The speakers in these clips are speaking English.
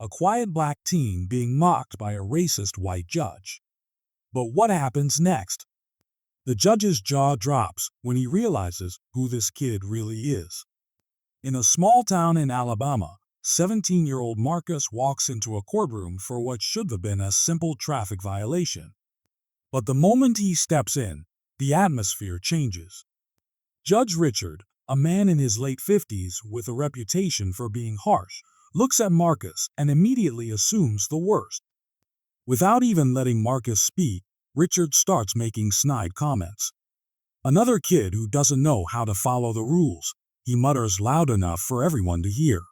a quiet black teen being mocked by a racist white judge. But what happens next? The judge's jaw drops when he realizes who this kid really is. In a small town in Alabama, 17-year-old Marcus walks into a courtroom for what should have been a simple traffic violation. But the moment he steps in, the atmosphere changes. Judge Richard, a man in his late 50s with a reputation for being harsh, looks at Marcus and immediately assumes the worst. Without even letting Marcus speak, Richard starts making snide comments. "Another kid who doesn't know how to follow the rules," he mutters loud enough for everyone to hear.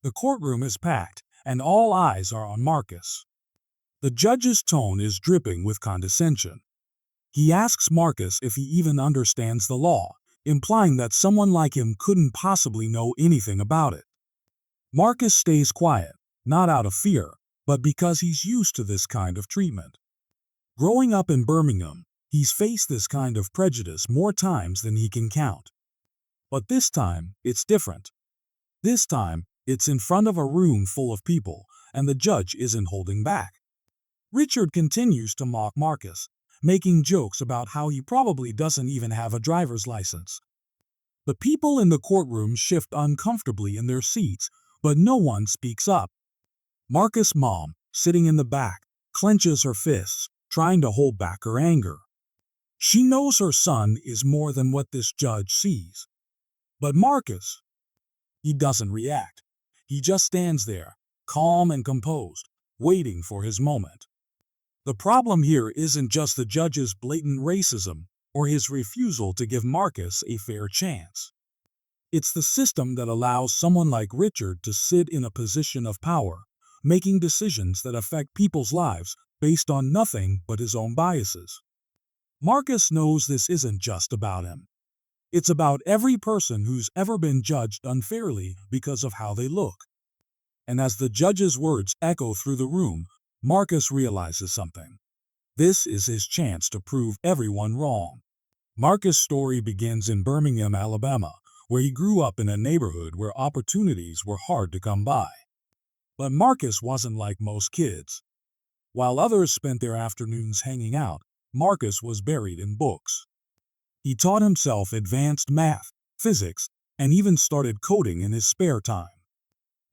The courtroom is packed, and all eyes are on Marcus. The judge's tone is dripping with condescension. He asks Marcus if he even understands the law, implying that someone like him couldn't possibly know anything about it. Marcus stays quiet, not out of fear, but because he's used to this kind of treatment. Growing up in Birmingham, he's faced this kind of prejudice more times than he can count. But this time, it's different. This time, it's in front of a room full of people, and the judge isn't holding back. Richard continues to mock Marcus, making jokes about how he probably doesn't even have a driver's license. The people in the courtroom shift uncomfortably in their seats, but no one speaks up. Marcus' mom, sitting in the back, clenches her fists, trying to hold back her anger. She knows her son is more than what this judge sees. But Marcus, he doesn't react. He just stands there, calm and composed, waiting for his moment. The problem here isn't just the judge's blatant racism or his refusal to give Marcus a fair chance. It's the system that allows someone like Richard to sit in a position of power, making decisions that affect people's lives based on nothing but his own biases. Marcus knows this isn't just about him. It's about every person who's ever been judged unfairly because of how they look. And as the judge's words echo through the room, Marcus realizes something. This is his chance to prove everyone wrong. Marcus' story begins in Birmingham, Alabama, where he grew up in a neighborhood where opportunities were hard to come by. But Marcus wasn't like most kids. While others spent their afternoons hanging out, Marcus was buried in books. He taught himself advanced math, physics, and even started coding in his spare time.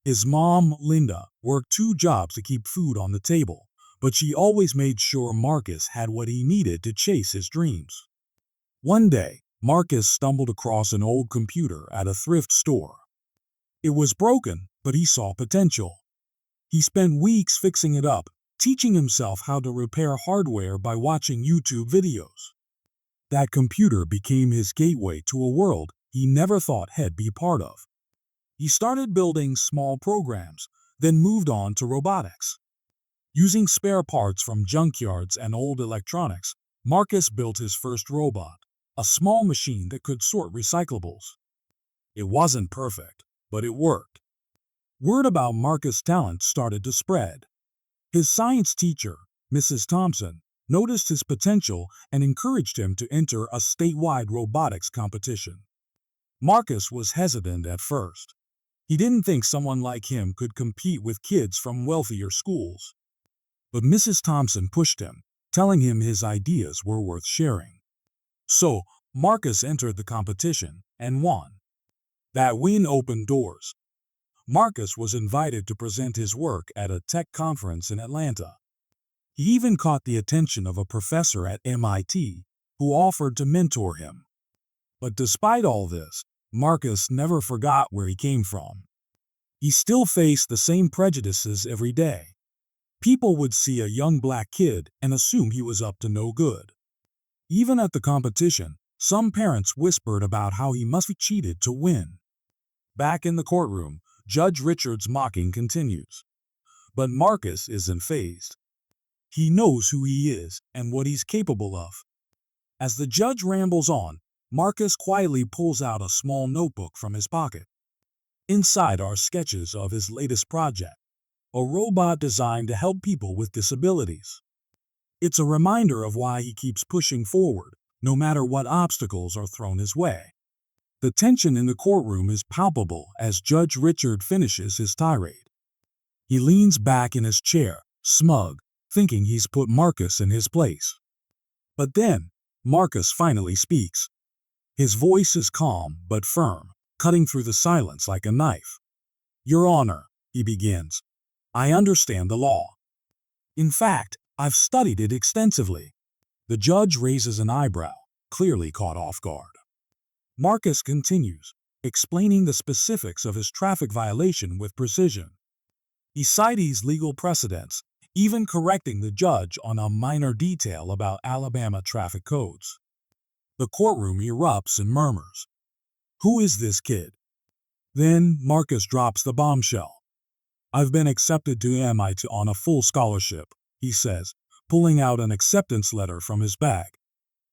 His mom, Linda, worked 2 jobs to keep food on the table, but she always made sure Marcus had what he needed to chase his dreams. One day, Marcus stumbled across an old computer at a thrift store. It was broken, but he saw potential. He spent weeks fixing it up, teaching himself how to repair hardware by watching YouTube videos. That computer became his gateway to a world he never thought he'd be part of. He started building small programs, then moved on to robotics. Using spare parts from junkyards and old electronics, Marcus built his first robot, a small machine that could sort recyclables. It wasn't perfect, but it worked. Word about Marcus' talent started to spread. His science teacher, Mrs. Thompson, noticed his potential and encouraged him to enter a statewide robotics competition. Marcus was hesitant at first. He didn't think someone like him could compete with kids from wealthier schools. But Mrs. Thompson pushed him, telling him his ideas were worth sharing. So, Marcus entered the competition and won. That win opened doors. Marcus was invited to present his work at a tech conference in Atlanta. He even caught the attention of a professor at MIT who offered to mentor him. But despite all this, Marcus never forgot where he came from. He still faced the same prejudices every day. People would see a young black kid and assume he was up to no good. Even at the competition, some parents whispered about how he must have cheated to win. Back in the courtroom, Judge Richard's mocking continues. But Marcus isn't fazed. He knows who he is and what he's capable of. As the judge rambles on, Marcus quietly pulls out a small notebook from his pocket. Inside are sketches of his latest project, a robot designed to help people with disabilities. It's a reminder of why he keeps pushing forward, no matter what obstacles are thrown his way. The tension in the courtroom is palpable as Judge Richard finishes his tirade. He leans back in his chair, smug, thinking he's put Marcus in his place. But then, Marcus finally speaks. His voice is calm but firm, cutting through the silence like a knife. "Your Honor," he begins, "I understand the law. In fact, I've studied it extensively." The judge raises an eyebrow, clearly caught off guard. Marcus continues, explaining the specifics of his traffic violation with precision. He cites legal precedents, even correcting the judge on a minor detail about Alabama traffic codes. The courtroom erupts in murmurs. Who is this kid? Then Marcus drops the bombshell. "I've been accepted to MIT on a full scholarship," he says, pulling out an acceptance letter from his bag.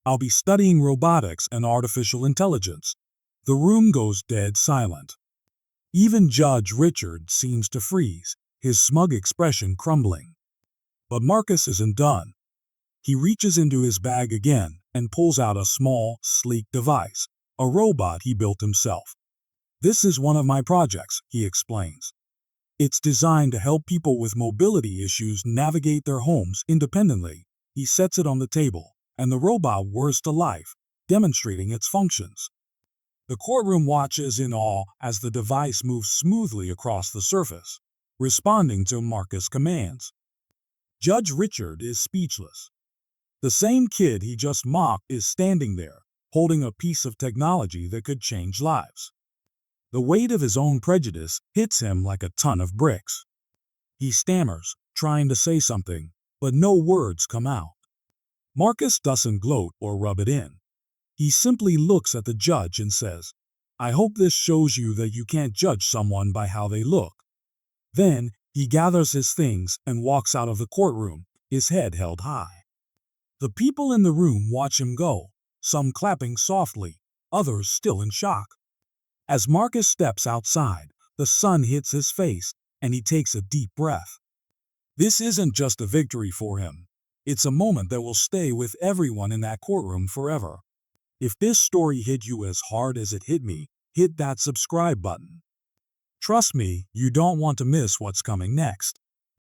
"I'll be studying robotics and artificial intelligence." The room goes dead silent. Even Judge Richard seems to freeze, his smug expression crumbling. But Marcus isn't done. He reaches into his bag again and pulls out a small, sleek device, a robot he built himself. "This is one of my projects," he explains. "It's designed to help people with mobility issues navigate their homes independently." He sets it on the table, and the robot whirs to life, demonstrating its functions. The courtroom watches in awe as the device moves smoothly across the surface, responding to Marcus' commands. Judge Richard is speechless. The same kid he just mocked is standing there, holding a piece of technology that could change lives. The weight of his own prejudice hits him like a ton of bricks. He stammers, trying to say something, but no words come out. Marcus doesn't gloat or rub it in. He simply looks at the judge and says, "I hope this shows you that you can't judge someone by how they look." Then he gathers his things and walks out of the courtroom, his head held high. The people in the room watch him go, some clapping softly, others still in shock. As Marcus steps outside, the sun hits his face, and he takes a deep breath. This isn't just a victory for him. It's a moment that will stay with everyone in that courtroom forever. If this story hit you as hard as it hit me, hit that subscribe button. Trust me, you don't want to miss what's coming next.